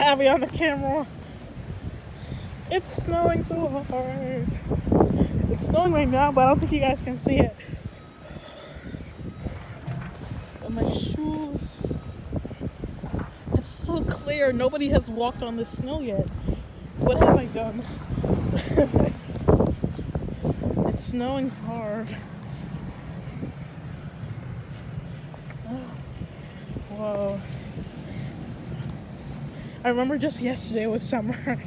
Abby on the camera. It's snowing so hard. It's snowing right now, but I don't think you guys can see it. And my shoes. It's so clear. Nobody has walked on the snow yet. What have I done? It's snowing hard. Whoa. I remember just yesterday was summer.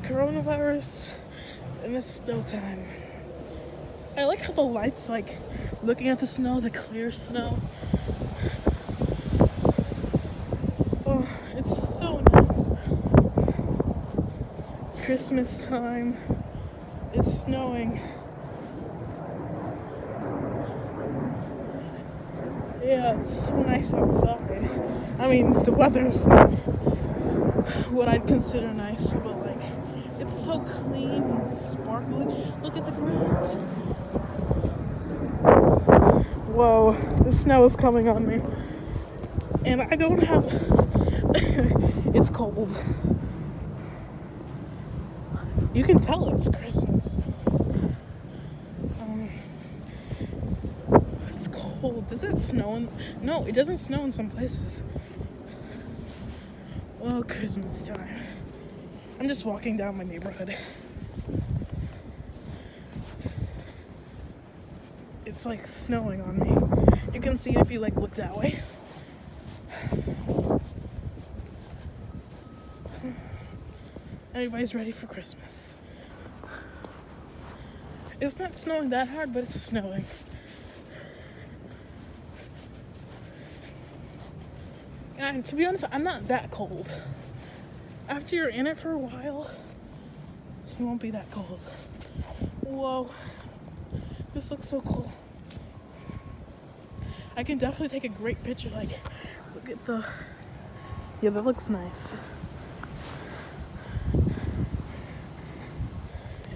Coronavirus and it's snow time. I like how the lights, like, looking at the snow, the clear snow. Oh, it's so nice. Christmas time. It's snowing. Yeah, it's so nice outside. I mean, the weather's not what I'd consider nice, but like, it's so clean and sparkly. Look at the ground. Whoa, the snow is coming on me. And I don't have... It's cold. You can tell it's Christmas. It's cold. Does it snow? No, it doesn't snow in some places. Well, Christmas time. I'm just walking down my neighborhood. It's like snowing on me. You can see it if you like look that way. Everybody's ready for Christmas. It's not snowing that hard, but it's snowing. And to be honest, I'm not that cold. After you're in it for a while, you won't be that cold. Whoa. This looks so cool. I can definitely take a great picture. Like, look at the... Yeah, that looks nice.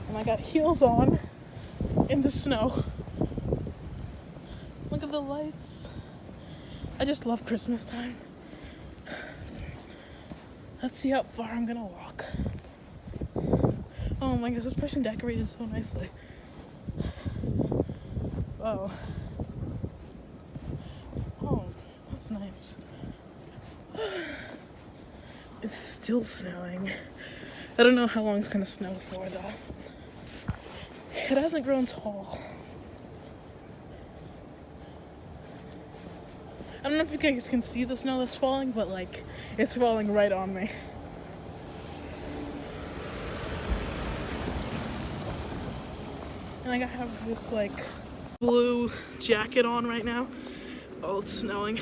And I got heels on in the snow. Look at the lights. I just love Christmas time. Let's see how far I'm gonna walk. Oh my gosh, this person decorated so nicely. Oh. Oh, that's nice. It's still snowing. I don't know how long it's gonna snow for though. It hasn't grown tall. I don't know if you guys can see the snow that's falling, but like, it's falling right on me. And I have this like blue jacket on right now. Oh, it's snowing.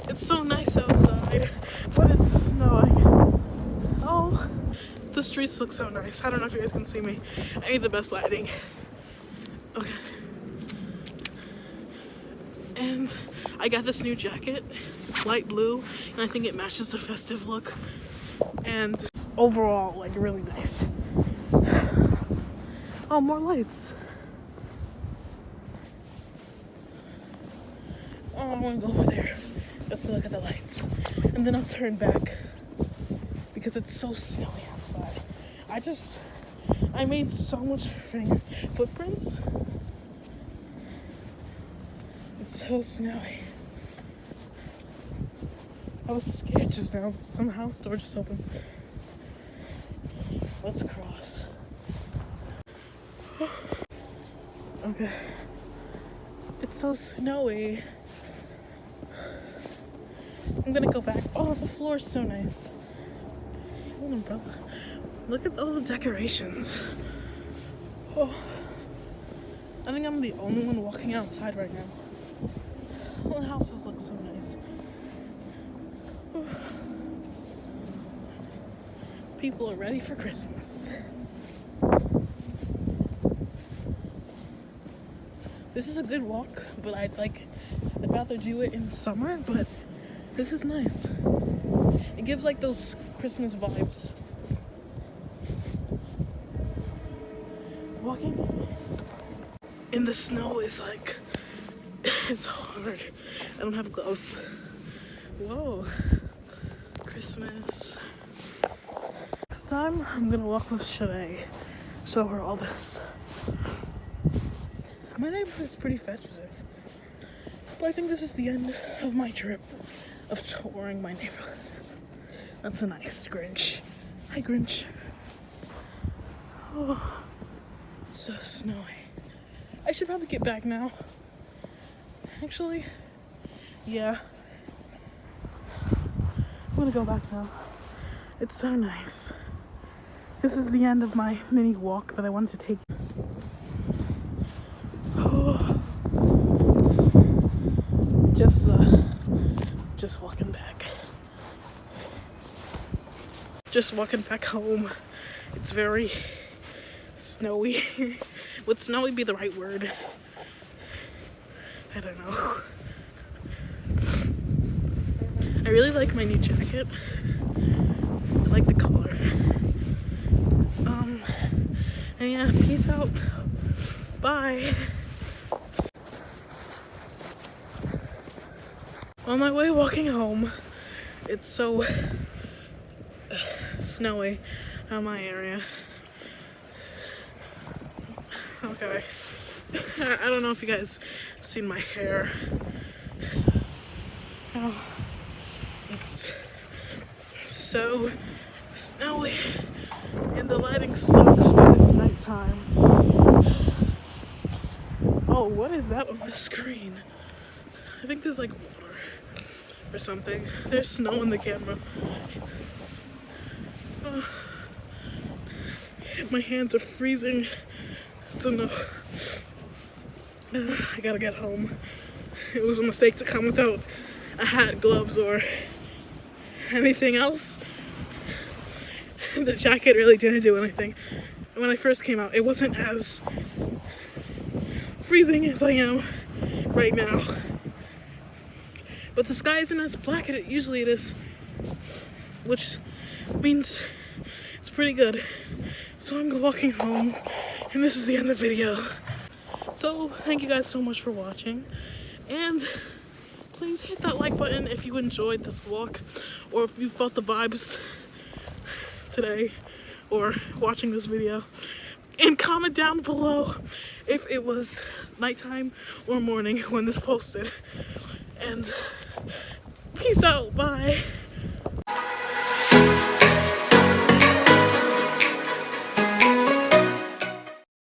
It's so nice outside, but it's snowing. Oh, the streets look so nice. I don't know if you guys can see me. I need the best lighting. Okay. And I got this new jacket, light blue, and I think it matches the festive look. And it's overall, like, really nice. Oh, more lights. Oh, I want to go over there just to look at the lights. And then I'll turn back because it's so snowy outside. I made so much footprints. It's so snowy. I was scared just now. Some house door just opened. Let's cross. Okay. It's so snowy. I'm gonna go back. Oh, the floor is so nice. An umbrella. Look at all the decorations. Oh. I think I'm the only one walking outside right now. All the houses look so nice. People are ready for Christmas. This is a good walk, but I'd rather do it in summer, but this is nice. It gives like those Christmas vibes. Walking in the snow is like, It's hard. I don't have gloves. Whoa. Christmas. Next time, I'm gonna walk with Shanae. Show her all this. My neighborhood is pretty festive. But I think this is the end of my trip of touring my neighborhood. That's a nice Grinch. Hi, Grinch. Oh, it's so snowy. I should probably get back now. Actually, yeah. I'm gonna go back now. It's so nice. This is the end of my mini walk that I wanted to take. Oh. Just walking back. Just walking back home. It's very snowy. Would snowy be the right word? I don't know. I really like my new jacket. I like the color. And yeah, peace out. Bye. On my way walking home, it's so snowy in my area. Okay. I don't know if you guys seen my hair. Oh, it's so snowy and the lighting sucks because it's nighttime. Oh, what is that on the screen? I think there's like water or something. There's snow in the camera. My hands are freezing. I don't know. I gotta get home. It was a mistake to come without a hat, gloves, or anything else. The jacket really didn't do anything. When I first came out, it wasn't as freezing as I am right now. But the sky isn't as black as usually it is, which means it's pretty good. So I'm walking home, and this is the end of the video. So thank you guys so much for watching, and please hit that like button if you enjoyed this walk, or if you felt the vibes today or watching this video, and comment down below if it was nighttime or morning when this posted. And peace out, bye.